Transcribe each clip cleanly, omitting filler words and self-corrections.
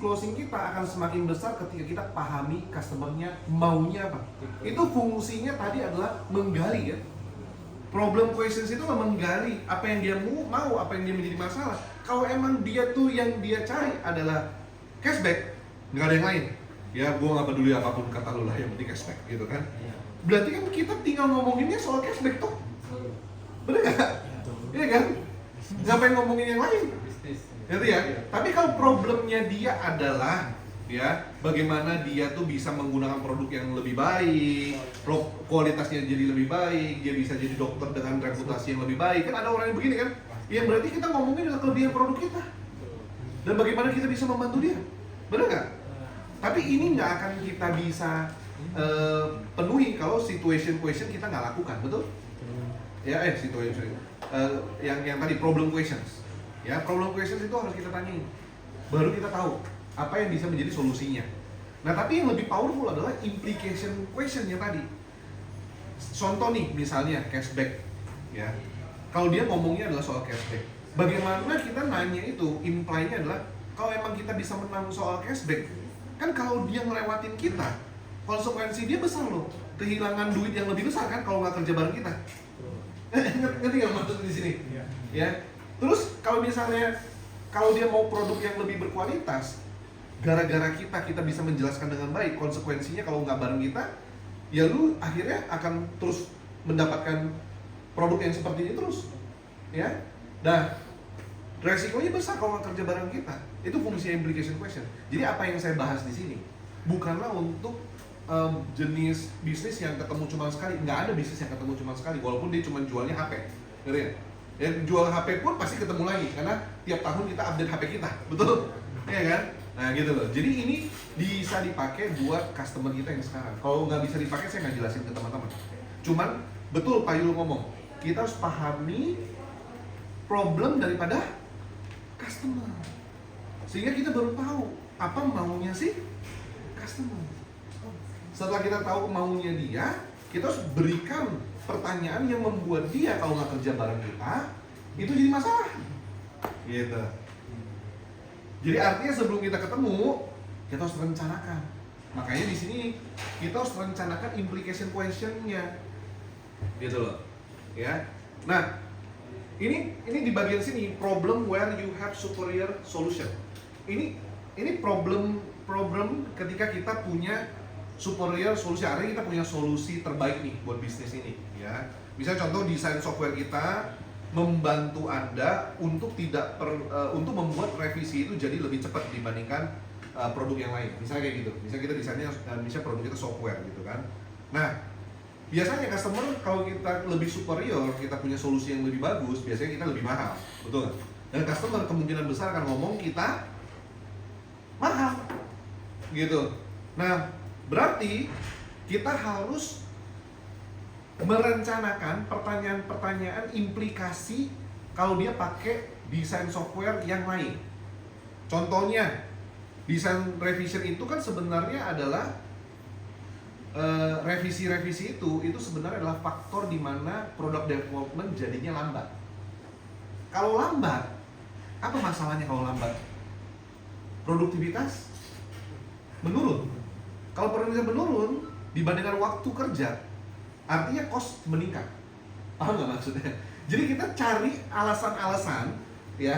closing kita akan semakin besar ketika kita pahami customer-nya maunya apa. Itu fungsinya tadi adalah menggali ya. Problem questions itu menggali apa yang dia mau, apa yang dia menjadi masalah. Kalau emang dia tuh yang dia cari adalah cashback, nggak ada yang lain. Ya gua nggak peduli apapun kata lu lah, yang penting cashback gitu kan. Berarti kan kita tinggal ngomonginnya soal cashback tuh. Bener nggak? Iya kan? Ngapain ngomongin yang lain? Gitu ya. Tapi kalau problemnya dia adalah ya bagaimana dia tuh bisa menggunakan produk yang lebih baik, kualitasnya jadi lebih baik, dia bisa jadi dokter dengan reputasi yang lebih baik. Kan ada orang yang begini kan? Yang berarti kita ngomongin adalah kelebihan produk kita dan bagaimana kita bisa membantu dia. Benar nggak? Tapi ini nggak akan kita bisa penuhi kalau situation question kita nggak lakukan, betul? Ya, situation yang tadi problem questions. Ya, problem questions itu harus kita tanyain. Baru kita tahu apa yang bisa menjadi solusinya. Nah, tapi yang lebih powerful adalah implication question-nya tadi. Contoh nih, misalnya cashback, ya. Kalau dia ngomongnya adalah soal cashback, bagaimana kita nanya itu, imply-nya adalah kalau emang kita bisa menang soal cashback, kan kalau dia ngelewatin kita, konsekuensi dia besar loh, kehilangan duit yang lebih besar kan kalau nggak kerja bareng kita. Ngerti nggak maksud di sini? Ya. Terus kalau misalnya kalau dia mau produk yang lebih berkualitas, gara-gara kita bisa menjelaskan dengan baik, konsekuensinya kalau nggak bareng kita, ya lu akhirnya akan terus mendapatkan produk yang seperti ini terus, ya. Nah, resikonya besar kalau nggak kerja bareng kita. Itu fungsi implication question. Jadi apa yang saya bahas di sini bukanlah untuk jenis bisnis yang ketemu cuma sekali. Nggak ada bisnis yang ketemu cuma sekali, walaupun dia cuma jualnya HP, ngerti ya? Dan jual HP pun pasti ketemu lagi karena tiap tahun kita update HP kita, betul? Iya kan? Nah gitu loh. Jadi ini bisa dipakai buat customer kita yang sekarang. Kalau nggak bisa dipakai, saya nggak jelasin ke teman-teman. Cuman betul Pak Yul ngomong, kita harus pahami problem daripada customer, sehingga kita baru tahu apa maunya sih customer. Setelah kita tahu maunya dia, kita harus berikan pertanyaan yang membuat dia kalau nggak kerja bareng kita itu jadi masalah gitu. Jadi artinya sebelum kita ketemu kita harus rencanakan. Makanya di sini kita harus rencanakan implication question-nya gitu loh ya. Nah ini di bagian sini problem where you have superior solution. Ini problem ketika kita punya superior solusi, artinya kita punya solusi terbaik nih buat bisnis ini ya. Misalnya contoh desain software kita membantu Anda untuk untuk membuat revisi itu jadi lebih cepat dibandingkan produk yang lain. Misalnya kayak gitu. Misalnya kita desainnya misalnya produk kita software gitu kan. Nah, biasanya customer kalau kita lebih superior, kita punya solusi yang lebih bagus, biasanya kita lebih mahal. Betul nggak? Dan customer kemungkinan besar akan ngomong kita mahal. Gitu. Nah, berarti kita harus merencanakan pertanyaan-pertanyaan implikasi kalau dia pakai desain software yang lain. Contohnya, desain revision itu kan sebenarnya adalah revisi-revisi itu sebenarnya adalah faktor di mana product development jadinya lambat. Kalau lambat, apa masalahnya kalau lambat? Produktivitas menurun. Kalau produktivitas menurun dibandingkan waktu kerja, artinya cost meningkat. Paham nggak maksudnya? Jadi kita cari alasan-alasan, ya,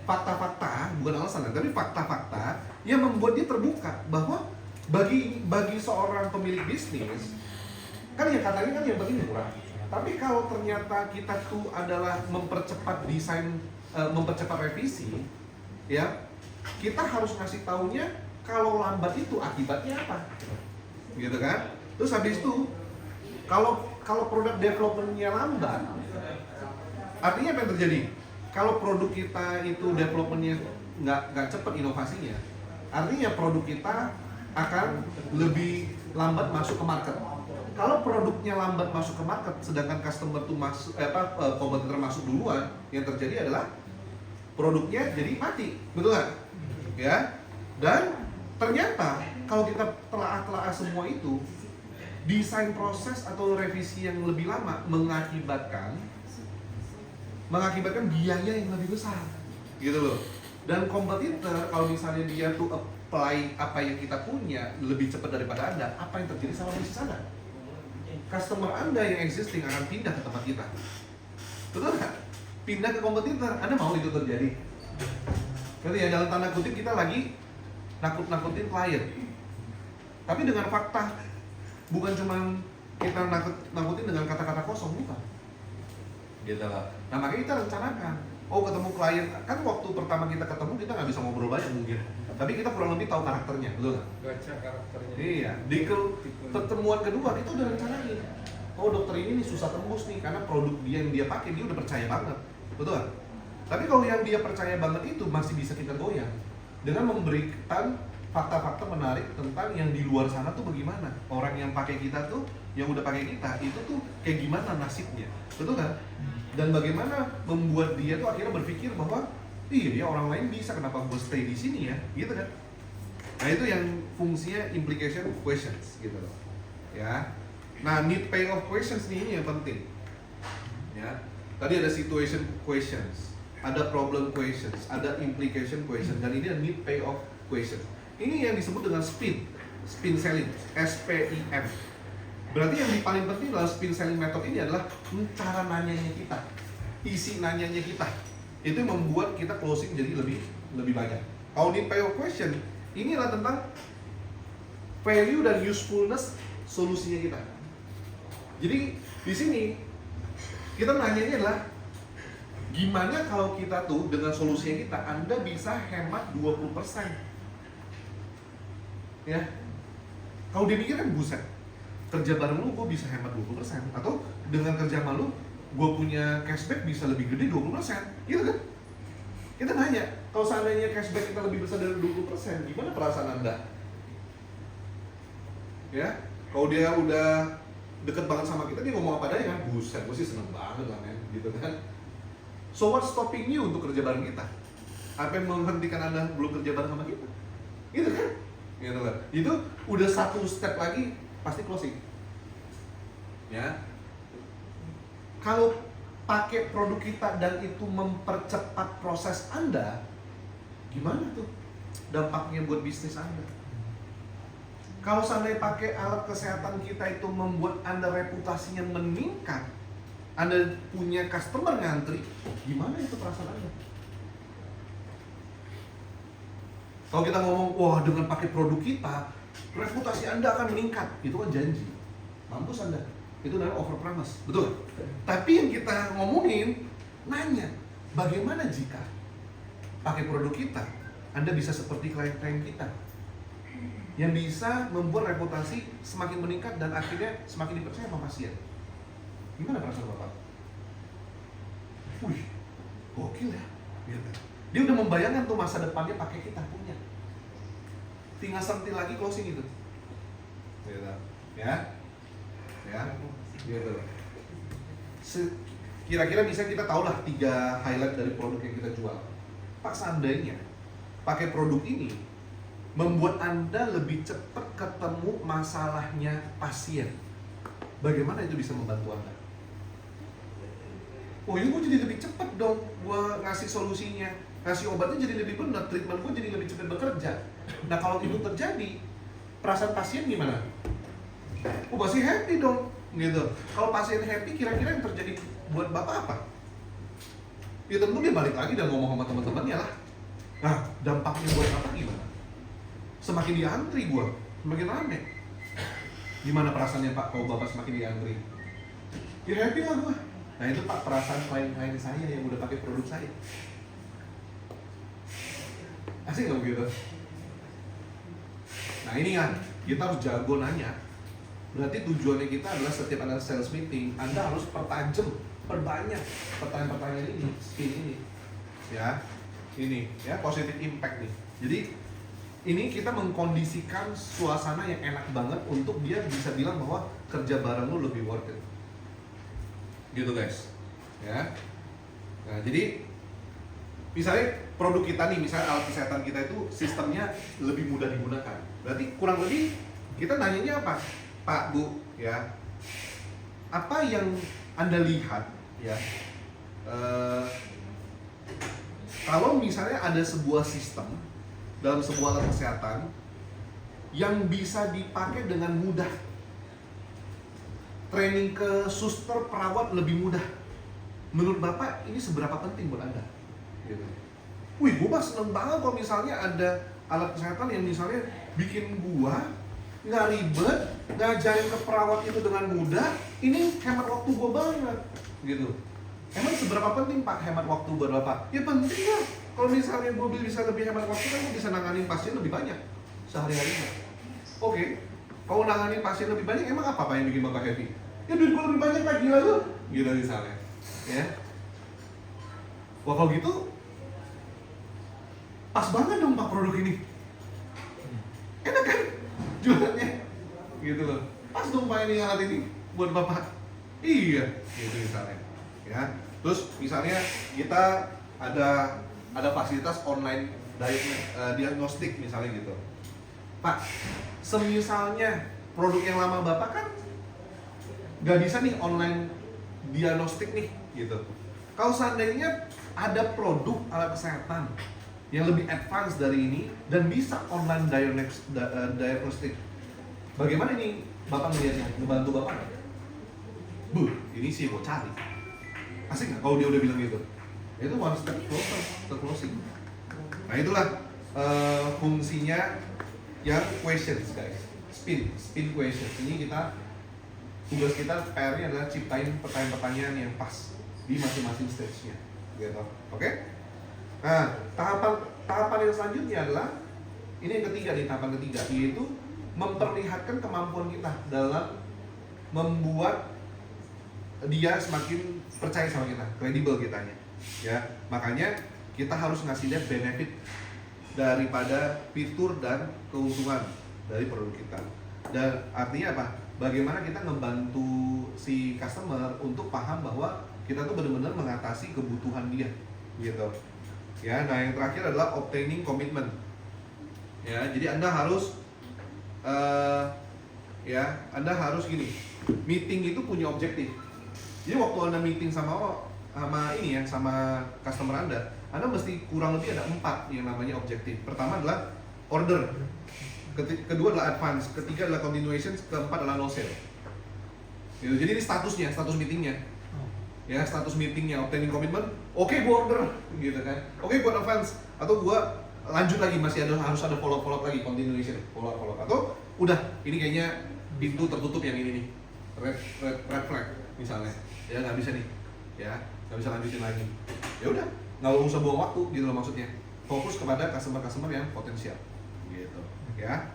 fakta-fakta, bukan alasan, tapi fakta-fakta yang membuat dia terbuka bahwa bagi seorang pemilik bisnis, kan yang katanya kan yang penting murah. Tapi kalau ternyata kita tuh adalah mempercepat desain, mempercepat revisi, ya, kita harus ngasih taunya kalau lambat itu akibatnya apa, gitu kan? Terus habis itu kalau produk development-nya lambat, artinya apa yang terjadi? Kalau produk kita itu development-nya nggak cepat inovasinya, artinya produk kita akan lebih lambat masuk ke market. Kalau produknya lambat masuk ke market, sedangkan customer tuh kompetitor masuk duluan, yang terjadi adalah produknya jadi mati, betul nggak? Ya, dan ternyata kalau kita telah semua itu, desain proses atau revisi yang lebih lama mengakibatkan biaya yang lebih besar, gitu loh. Dan kompetitor kalau misalnya dia tuh apply apa yang kita punya lebih cepat daripada Anda, apa yang terjadi sama bisnis Anda? Customer Anda yang existing akan pindah ke tempat kita. Betul nggak? Pindah ke kompetitor. Anda mau itu terjadi? Berarti ya dalam tanda kutip kita lagi nakut-nakutin klien. Tapi dengan fakta, bukan cuma kita nakutin dengan kata-kata kosong, bukan. Gitu lah. Nah makanya kita rencanakan. Oh ketemu klien, kan waktu pertama kita ketemu kita nggak bisa ngobrol banyak mungkin. Tapi kita kurang lebih tahu karakternya, betul nggak? Baca karakternya. Iya. Di pertemuan kedua kita udah rencanain. Oh dokter ini nih susah tembus nih karena produk dia yang dia pakai dia udah percaya banget, betul nggak? Tapi kalau yang dia percaya banget itu masih bisa kita goyang dengan memberikan fakta-fakta menarik tentang yang di luar sana tuh bagaimana. Orang yang pakai kita tuh, yang udah pakai kita itu tuh kayak gimana nasibnya, betul kan? Dan bagaimana membuat dia tuh akhirnya berpikir bahwa iya ya orang lain bisa, kenapa gue stay di sini ya, gitu kan? Nah itu yang fungsinya implication questions gitu loh, ya. Nah need payoff questions nih ini yang penting, ya. Tadi ada situation questions, ada problem questions, ada implication questions, dan ini ada need payoff questions. Ini yang disebut dengan spin selling, SPIM. Berarti yang paling penting dalam spin selling method ini adalah cara nanyanya kita, isi nanyanya kita. Itu yang membuat kita closing jadi lebih banyak. Kalau need payoff question, ini adalah tentang value dan usefulness solusinya kita. Jadi di sini kita nanyanya adalah gimana kalau kita tuh dengan solusinya kita Anda bisa hemat 20%. Ya. Kalau dia mikir kan buset. Kerja bareng lu gue bisa hemat 20%, atau dengan kerja sama lu gue punya cashback bisa lebih gede 20%, gitu kan? Kita nanya, kalau seandainya cashback kita lebih besar dari 20%, gimana perasaan Anda? Ya, kalau dia udah deket banget sama kita, dia ngomong apa adanya kan? Buset, gue sih seneng banget lah men, gitu kan? So what's stopping you untuk kerja bareng kita? Apa yang menghentikan Anda belum kerja bareng sama kita? Gitu kan? Gitu kan? Itu udah satu step lagi, pasti closing. Ya. Kalau pakai produk kita dan itu mempercepat proses Anda, gimana tuh dampaknya buat bisnis Anda? Kalau seandainya pakai alat kesehatan kita itu membuat Anda reputasinya meningkat, Anda punya customer ngantri, gimana itu perasaan Anda? Kalau kita ngomong, wah dengan pakai produk kita, reputasi Anda akan meningkat, itu kan janji. Mampus Anda, itu namanya over promise, betul? Tapi yang kita ngomongin, nanya, bagaimana jika pakai produk kita, Anda bisa seperti klien-klien kita, yang bisa membuat reputasi semakin meningkat dan akhirnya semakin dipercaya sama pasien. Gimana perasaan Bapak? Wih, gokil ya. Dia udah membayangkan tuh masa depannya pakai kita punya. Tinggal sentil lagi closing itu. Gitu. Ya. Ya. Gitu. Kira-kira bisa kita tahu lah 3 highlight dari produk yang kita jual. Pak, seandainya pakai produk ini membuat Anda lebih cepat ketemu masalahnya pasien, bagaimana itu bisa membantu Anda? Oh ini gue jadi lebih cepat dong, gue ngasih solusinya, ngasih obatnya jadi lebih benar, treatment gue jadi lebih cepat bekerja. Nah kalau itu terjadi, perasaan pasien gimana? Oh pasti happy dong, gitu. Kalau pasien happy, kira-kira yang terjadi buat Bapak apa? Ya tentu dia balik lagi dan ngomong sama teman-temannya lah. Nah dampaknya buat Bapak gimana? Semakin diantri gue, semakin rame. Gimana perasaannya Pak kalau Bapak semakin diantri? Ya happy lah gue. Nah itu Pak perasaan klien-klien saya yang udah pakai produk saya. Asik nggak begitu? Nah ini kan, kita harus jago nanya. Berarti tujuannya kita adalah setiap ada sales meeting, Anda harus perbanyak pertanyaan-pertanyaan ini, spin ini. Ya, ini ya positive impact nih. Jadi ini kita mengkondisikan suasana yang enak banget untuk dia bisa bilang bahwa kerja bareng lu lebih worth it. Gitu guys. Ya. Nah, jadi misalnya produk kita nih, misalnya alat kesehatan kita itu sistemnya lebih mudah digunakan. Berarti kurang lebih kita nanyanya apa? Pak, Bu, ya. Apa yang Anda lihat ya? Kalau misalnya ada sebuah sistem dalam sebuah alat kesehatan yang bisa dipakai dengan mudah. Training ke suster, perawat lebih mudah. Menurut Bapak ini seberapa penting buat Anda? Gitu. Wih, gue mah seneng banget kalau misalnya ada alat kesehatan yang misalnya bikin gua nggak ribet, ngajarin ke perawat itu dengan mudah, ini hemat waktu gua banget, gitu. Emang seberapa penting Pak hemat waktu buat Bapak? Ya penting lah. Kalau misalnya gua bisa lebih hemat waktu kan gua bisa nanganin pasien lebih banyak sehari-harinya. Oke, kalau nanganin pasien lebih banyak, emang apa Pak yang bikin Bapak happy? Ya duit gua lebih banyak Pak, gila lu, gitu misalnya. Ya. Wah kalau gitu, pas banget dong Pak produk ini. Enak kan jualannya, gitu loh. Pas dong Pak ini alat ini buat Bapak. Iya, gitu misalnya. Ya. Terus misalnya kita ada fasilitas online diagnostik misalnya gitu. Pak, semisalnya produk yang lama Bapak kan nggak bisa nih online diagnostik nih, gitu. Kalau seandainya ada produk alat kesehatan yang lebih advance dari ini dan bisa online diagnostik, bagaimana ini Bapak melihatnya? Ngebantu Bapak nggak? Ini sih mau cari. Asik nggak kalau dia udah bilang gitu? Itu one step closer ke closing. Nah itulah fungsinya yang questions guys. Spin questions. Ini tugas kita PR-nya adalah ciptain pertanyaan-pertanyaan yang pas di masing-masing stage-nya, gitu. Oke? Nah, tahapan yang selanjutnya adalah ini yang ketiga nih, tahapan ketiga, yaitu memperlihatkan kemampuan kita dalam membuat dia semakin percaya sama kita, kredibel kitanya. Ya, makanya kita harus ngasih lihat benefit daripada fitur dan keuntungan dari produk kita. Dan artinya apa? Bagaimana kita ngebantu si customer untuk paham bahwa kita tuh benar-benar mengatasi kebutuhan dia, gitu. Ya, nah yang terakhir adalah obtaining commitment. Ya, jadi Anda harus Anda harus gini. Meeting itu punya objektif. Jadi waktu Anda meeting sama customer Anda mesti kurang lebih ada 4 yang namanya objektif. Pertama adalah order. Kedua adalah advance, ketiga adalah continuation, keempat adalah no sale. Gitu. Jadi ini status meetingnya. Ya, status meetingnya obtaining commitment, oke gua order, gitu kan. Oke gua advance, atau gua lanjut lagi, harus ada follow up lagi, continuation, follow up. Atau udah, ini kayaknya pintu tertutup yang ini nih, red flag misalnya, ya nggak bisa nih, ya nggak bisa lanjutin lagi. Ya udah, nggak usah buang waktu, gitu loh maksudnya. Fokus kepada customer yang potensial, gitu, ya.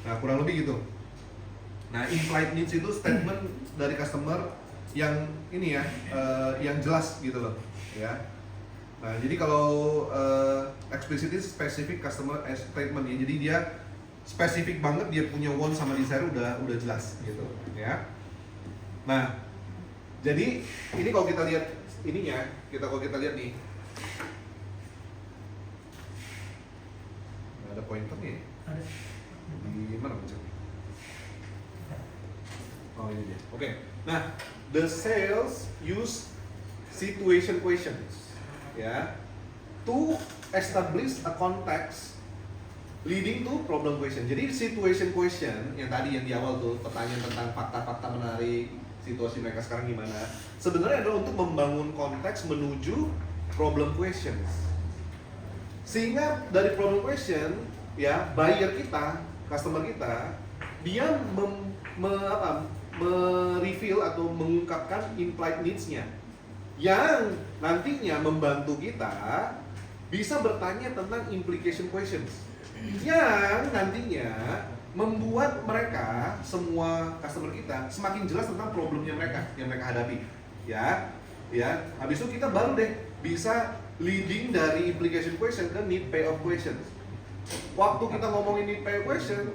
Nah kurang lebih gitu. Nah implied needs itu statement dari customer yang ini ya, yang jelas gitu loh, ya. Nah jadi kalau explicit itu specific customer statement ya, jadi dia spesifik banget, dia punya want sama desire udah jelas gitu, ya. Nah jadi ini kalau kita lihat ininya, kalau kita lihat nih, ada pointernya ya? Ada. Di mana pointernya? Oh ini dia. Oke. Nah, the sales use situation questions, ya, to establish a context leading to problem question. Jadi situation question yang tadi yang di awal tuh, pertanyaan tentang fakta-fakta menarik, situasi mereka sekarang gimana, sebenarnya adalah untuk membangun konteks menuju problem questions. Sehingga dari problem question, ya, buyer kita, customer kita, dia mereveal atau mengungkapkan implied needs-nya yang nantinya membantu kita bisa bertanya tentang implication questions yang nantinya membuat mereka, semua customer kita, semakin jelas tentang problemnya mereka yang mereka hadapi, ya. Habis itu kita baru deh bisa leading dari implication question ke need payoff questions. Waktu kita ngomongin need payoff question,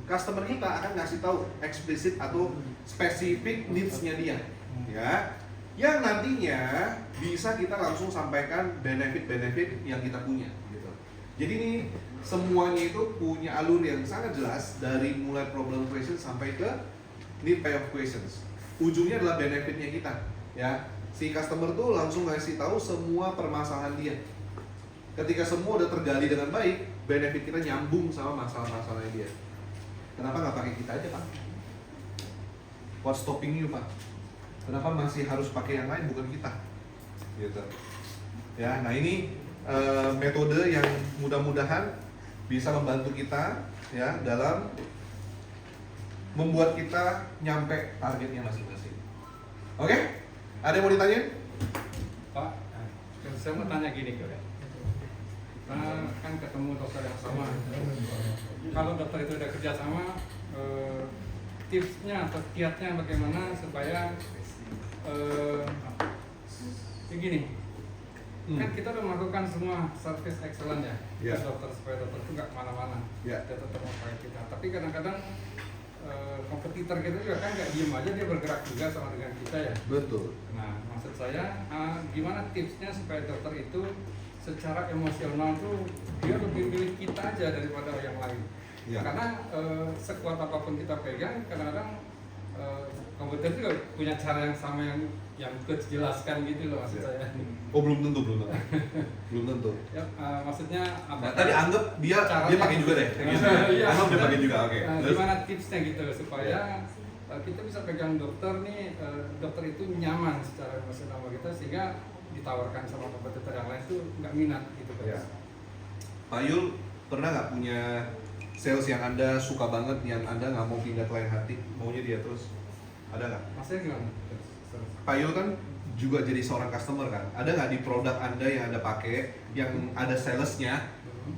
customer kita akan ngasih tahu eksplisit atau spesifik needs-nya dia, ya, yang nantinya bisa kita langsung sampaikan benefit-benefit yang kita punya, gitu. Jadi ini semuanya itu punya alur yang sangat jelas dari mulai problem question sampai ke need payoff questions. Ujungnya adalah benefitnya kita, ya. Si customer tuh langsung ngasih tahu semua permasalahan dia. Ketika semua udah tergali dengan baik, benefit kita nyambung sama masalah-masalahnya dia. Kenapa nggak pakai kita aja, Pak? What's stopping you, Pak? Kenapa masih harus pakai yang lain bukan kita? Gitu. Ya, nah ini metode yang mudah-mudahan bisa membantu kita ya dalam membuat kita nyampe targetnya masing-masing. Oke? Ada yang mau ditanyain? Pak, saya mau tanya gini, kan ketemu dokter yang sama. Kalau dokter itu udah kerja sama, tipsnya atau kiatnya bagaimana supaya begini, kan kita udah melakukan semua service excellent ya, dokter supaya dokter itu nggak kemana-mana, dia tetap mau pakai kita. Tapi kadang-kadang kompetitor kita juga kan nggak diem aja, dia bergerak juga sama dengan kita ya. Betul. Nah, maksud saya gimana tipsnya supaya dokter itu secara emosional tuh dia lebih milih kita aja daripada yang lain. Ya. Karena sekuat apapun kita pegang, kadang-kadang kompetitor juga punya cara yang sama yang coach jelaskan gitu loh maksud saya. Oh belum tentu. Belum tentu. Ya, maksudnya apa? Nah, tadi anggap dia pakai juga deh. Iya. Anggap dia pakai juga, oke. Gimana tipsnya gitu supaya kita bisa pegang dokter nih, dokter itu nyaman secara emosional sama kita sehingga ditawarkan sama kompetitor yang lain tuh nggak minat gitu kan. Ya. Pak Yul pernah nggak punya sales yang Anda suka banget, yang Anda nggak mau pindah ke lain hati, maunya dia terus? Ada nggak? Maksudnya gimana? Pak Yul kan juga jadi seorang customer kan, ada nggak di produk Anda yang Anda pakai yang ada salesnya,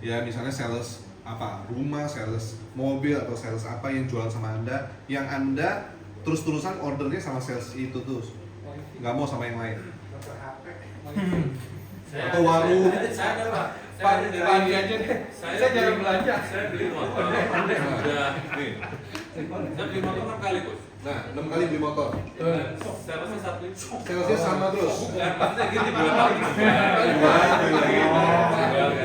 ya misalnya sales apa, rumah, sales mobil atau sales apa yang jualan sama Anda, yang Anda terus-terusan ordernya sama sales itu terus, nggak mau sama yang lain? Atau warung? Saya ada Pak. Pak aja deh. Saya jarang belanja. Saya beli motor. Udah. Saya beli motor 6 kali bos. Nah, 6 kali beli motor. Salesnya satu. Salesnya sama terus. Maksudnya gini 2 kali.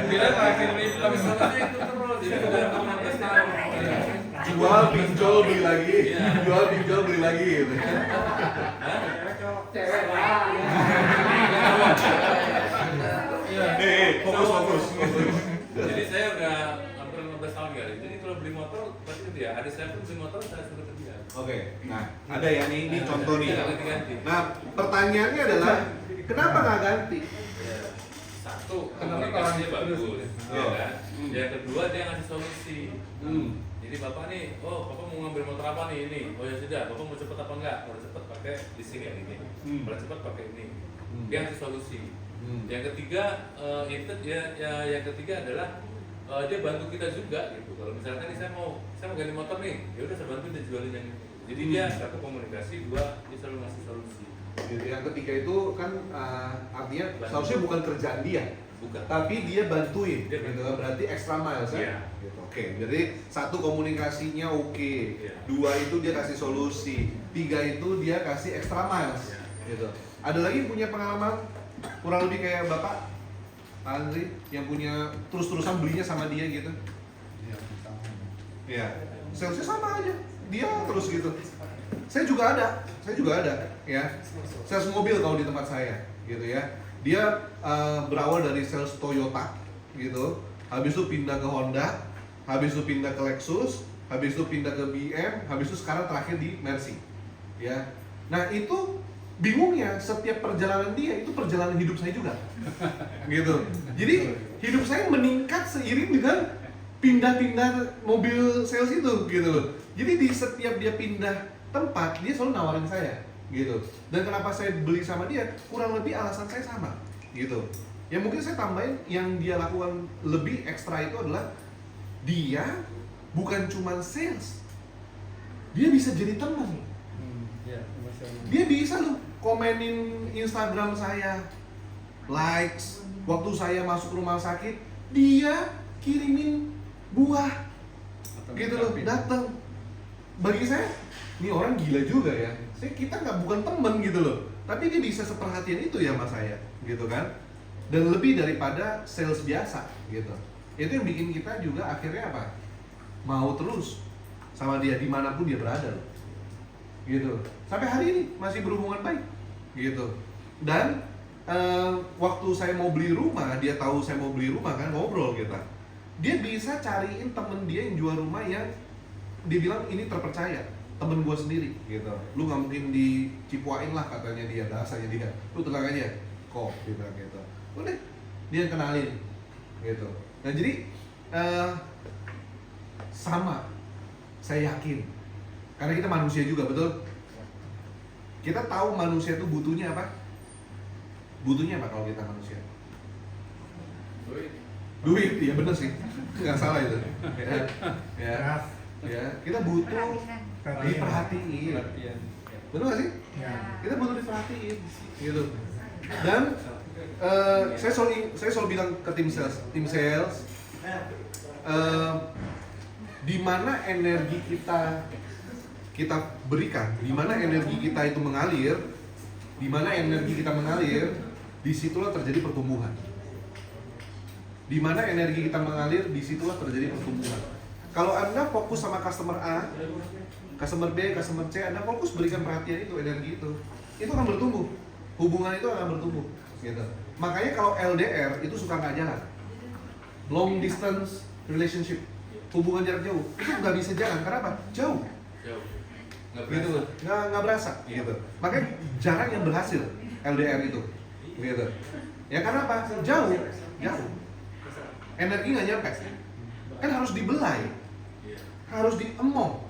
Bila terakhir ini Tapi salesnya itu terus. Jadi udah 15 tahun. Jual, pinjol, beli lagi. Jual, pinjol, beli lagi gitu. cewek Fokus. Jadi saya udah hampir 15 tahun kali. Jadi kalau beli motor pasti dia. Ada saya pun beli motor saya sudah kerja. Oke, nah ada ya nih, ini contoh nih. Ganti. Nah, pertanyaannya adalah kenapa nggak ganti? Ya, satu, Kenapa komunikasinya kalau bagus, terus? ya kan? Yang kedua dia ngasih solusi. Jadi bapak nih, bapak mau ngambil motor apa nih ini? Oh ya sudah, bapak mau cepet apa enggak? Kalau cepet pakai leasing ya ini. Kalau cepet pakai ini. Dia ngasih solusi. Yang ketiga yang ketiga adalah dia bantu kita juga gitu. Kalau misalkan nih saya mau ganti motor nih, ya udah saya bantu dia jualin yang ini. Jadi dia satu komunikasi, dua dia selalu ngasih solusi. Gitu. Yang ketiga itu kan artinya seharusnya bukan kerjaan dia, Bukan. tapi dia bantuin. Dia Gitu. bantu. Berarti extra miles ya. Iya. Gitu. Oke, jadi satu komunikasinya oke, Iya. dua itu dia kasih solusi, tiga itu dia kasih extra miles. Iya. Gitu. Ada lagi punya pengalaman kurang lebih kayak Bapak Pak Andri yang punya terus-terusan belinya sama dia gitu? Iya. Salesnya sama aja, dia terus gitu. Saya juga ada, ya. Sales mobil kalau di tempat saya, gitu ya. Dia berawal dari sales Toyota, gitu. Habis itu pindah ke Honda, habis itu pindah ke Lexus, habis itu pindah ke BM, habis itu sekarang terakhir di Mercy, ya. Nah itu bingungnya setiap perjalanan dia itu perjalanan hidup saya juga, gitu. Jadi hidup saya meningkat seiring dengan pindah-pindah mobil sales itu, gitu loh. Jadi di setiap dia pindah tempat dia selalu nawarin saya, gitu. Dan kenapa saya beli sama dia? Kurang lebih alasan saya sama, gitu. Ya mungkin saya tambahin yang dia lakukan lebih ekstra itu adalah dia bukan cuma sales, dia bisa jadi teman. Dia bisa loh komenin Instagram saya, likes, waktu saya masuk rumah sakit, dia kirimin buah, gitu loh, datang. Bagi saya, ini orang gila juga ya. Kita bukan temen gitu loh, tapi dia bisa seperhatian itu ya sama saya, gitu kan? Dan lebih daripada sales biasa, gitu. Itu yang bikin kita juga akhirnya apa? Mau terus sama dia dimanapun dia berada loh, gitu. Sampai hari ini masih berhubungan baik, gitu. Dan waktu saya mau beli rumah, dia tahu saya mau beli rumah kan, ngobrol kita. dia bisa cariin temen dia yang jual rumah yang dia bilang ini terpercaya, temen gue sendiri gitu. Lu nggak mungkin dicipuain lah katanya dia, bahasanya dia. Lu tenang aja, kok dia bilang gitu. Udah, dia yang kenalin gitu. Nah jadi sama, saya yakin karena kita manusia juga, betul? Kita tahu manusia itu butuhnya apa? Butuhnya apa kalau kita manusia? Duit, iya bener sih, nggak salah itu. Ya, kita butuh diperhatiin. Bener nggak sih? Kita butuh diperhatiin, gitu. Dan saya selalu bilang ke tim sales, di mana energi kita berikan, di mana energi kita itu mengalir, disitulah terjadi pertumbuhan. Di mana energi kita mengalir, disitulah terjadi pertumbuhan. Kalau Anda fokus sama customer A, customer B, customer C, Anda fokus berikan perhatian itu, energi itu akan bertumbuh. Hubungan itu akan bertumbuh. Gitu. Makanya kalau LDR itu suka nggak jalan. Long distance relationship, hubungan jarak jauh, itu nggak bisa jalan. Karena apa? Jauh. Gitu, nggak berasa. Gitu. Makanya jarang yang berhasil LDR itu. Gitu. Ya karena apa? Jauh. Energi nggak nyampe, kan harus dibelai, harus diemong.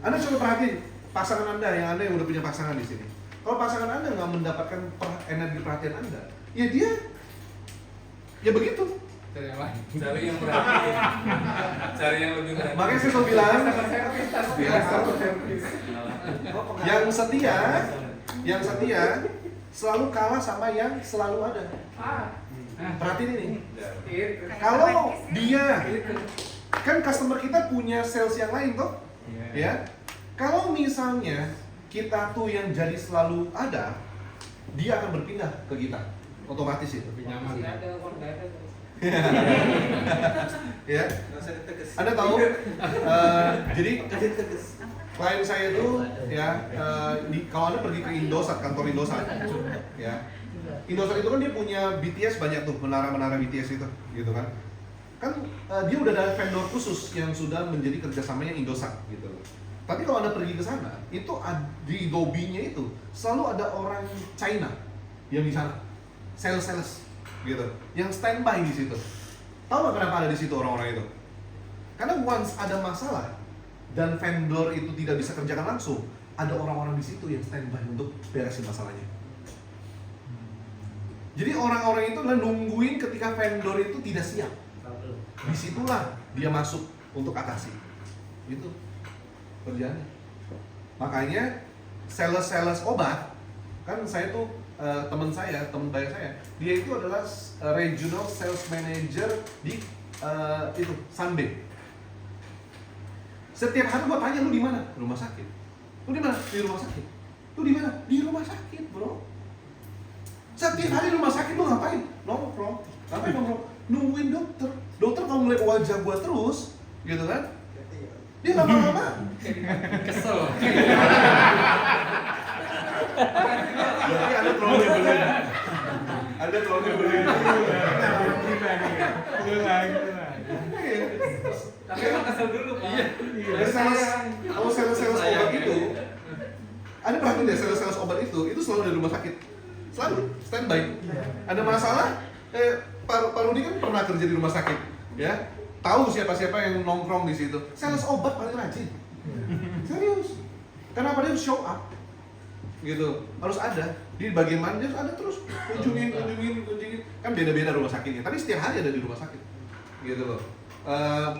Anda coba perhatiin pasangan Anda yang udah punya pasangan di sini. Kalau pasangan Anda nggak mendapatkan energi perhatian Anda, ya dia, ya begitu. Cari yang perhatian, cari yang lebih perhatian. Makanya saya selalu bilang, yang setia selalu kalah sama yang selalu ada. Perhatiin ini. Kalau dia kan customer kita punya sales yang lain toh, ya. Kalau misalnya kita tuh yang jadi selalu ada, dia akan berpindah ke kita, otomatis itu. Lebih nyaman. Ya. Anda tahu? Jadi klien saya itu ya, kalau Anda pergi ke Indosat, kantor Indosat, ya. Indosat itu kan dia punya BTS banyak tuh, menara-menara BTS itu, gitu kan. Kan dia udah ada vendor khusus yang sudah menjadi kerjasamanya Indosat, gitu. Tapi kalau Anda pergi ke sana, itu di lobby-nya itu selalu ada orang China yang di sana, sales, gitu, yang standby di situ. Tahu nggak kenapa ada di situ orang-orang itu? Karena once ada masalah dan vendor itu tidak bisa kerjakan langsung, ada orang-orang di situ yang standby untuk beresin masalahnya. Jadi orang-orang itu adalah nungguin ketika vendor itu tidak siap. Disitulah dia masuk untuk atasi. Itu kerjaannya. Makanya sales obat, kan saya tuh teman baik saya, dia itu adalah regional sales manager di itu Sunbay. Setiap hari gua tanya, lu di mana? Rumah sakit. Lu di mana? Di rumah sakit. Lu di mana? Di rumah sakit, bro. Setiap hari di rumah sakit lu ngapain? Nongkrong. Ngapain nongkrong? Nungguin dokter. Dokter kalau ngeliat wajah gua terus, gitu kan? Dia lama-lama Kesel. Berarti ada terlalu nyebelin. Ada terlalu nyebelin. Tapi emang kesel dulu, Pak. Iya. Kalau sales obat itu, Anda perhatiin deh, sales obat itu selalu dari rumah sakit. Selalu standby. Ada masalah, Pak Rudi kan pernah kerja di rumah sakit, ya. Tahu siapa-siapa yang nongkrong di situ. Sales obat paling rajin. Serius. Kenapa dia harus show up? Gitu. Harus ada. Di bagian mana dia harus ada terus. Kunjungin. Kan beda-beda rumah sakitnya. Tapi setiap hari ada di rumah sakit. Gitu loh.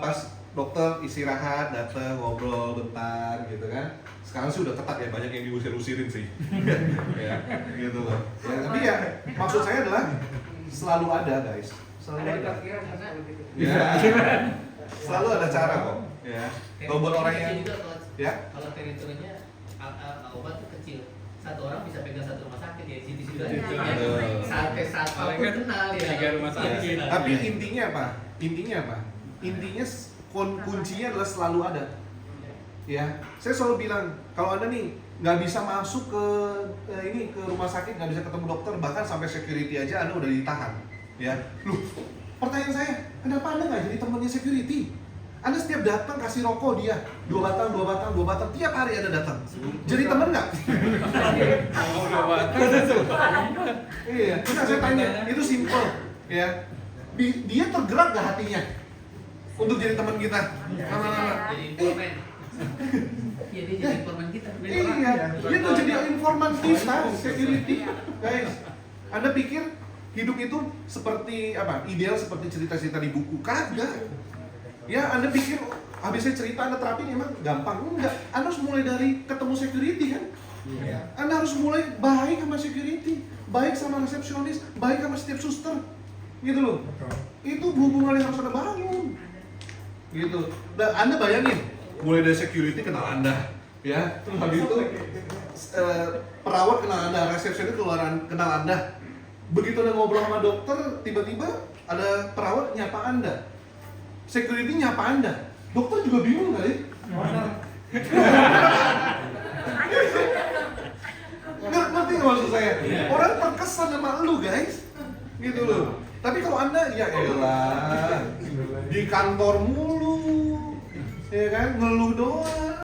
Pas dokter istirahat, datang ngobrol bentar, gitu kan. Sekarang sih udah ketat ya, banyak yang diusir-usirin sih. Ya, gitu loh. Ya, tapi ya maksud saya adalah selalu ada, guys. Selalu ada. Ya. Selalu ada cara kok. Ya. Kalau buat orang yang ya. Kalau teritorinya obat itu kecil, satu orang bisa pegang satu rumah sakit ya di situ aja. Sampai saat apapun kenal ya. 3 rumah sakit. Tapi intinya apa? Intinya kuncinya adalah selalu ada. Ya, saya selalu bilang kalau Anda nih nggak bisa masuk ke rumah sakit, nggak bisa ketemu dokter, bahkan sampai security aja Anda udah ditahan. Ya, Pertanyaan saya, kenapa Anda nggak jadi temannya security? Anda setiap datang kasih rokok dia 2 batang, tiap hari Anda datang. Jadi teman nggak? Kalau udah batang, Iya, enggak, saya tanya, itu simple ya. Dia tergerak nggak hatinya untuk jadi teman kita? Lama-lama. Jadi informan. Iya, dia jadi informan kita. Iya, dia tuh jadi informan kita, security, guys. Anda pikir hidup itu seperti apa? Ideal seperti cerita-cerita di buku? Kagak. Ya, Anda pikir habis saya cerita Anda terapin emang gampang? Enggak. Anda harus mulai dari ketemu security kan? Anda harus mulai baik sama security, baik sama resepsionis, baik sama setiap suster. Gitu loh. Itu hubungan yang harus Anda bangun. Gitu. Dan Anda bayangin, mulai dari security kenal Anda, ya. Terus habis itu perawat kenal Anda, resepsionis kenal Anda. Begitu Anda ngobrol sama dokter, tiba-tiba ada perawat nyapa Anda. Security nyapa Anda. Dokter juga bingung kali. Ngerti nggak maksud saya? Orang terkesan sama lu guys. Gitu loh. Tapi kalau Anda, ya elah, di kantor mulu, ya kan, ngeluh doang.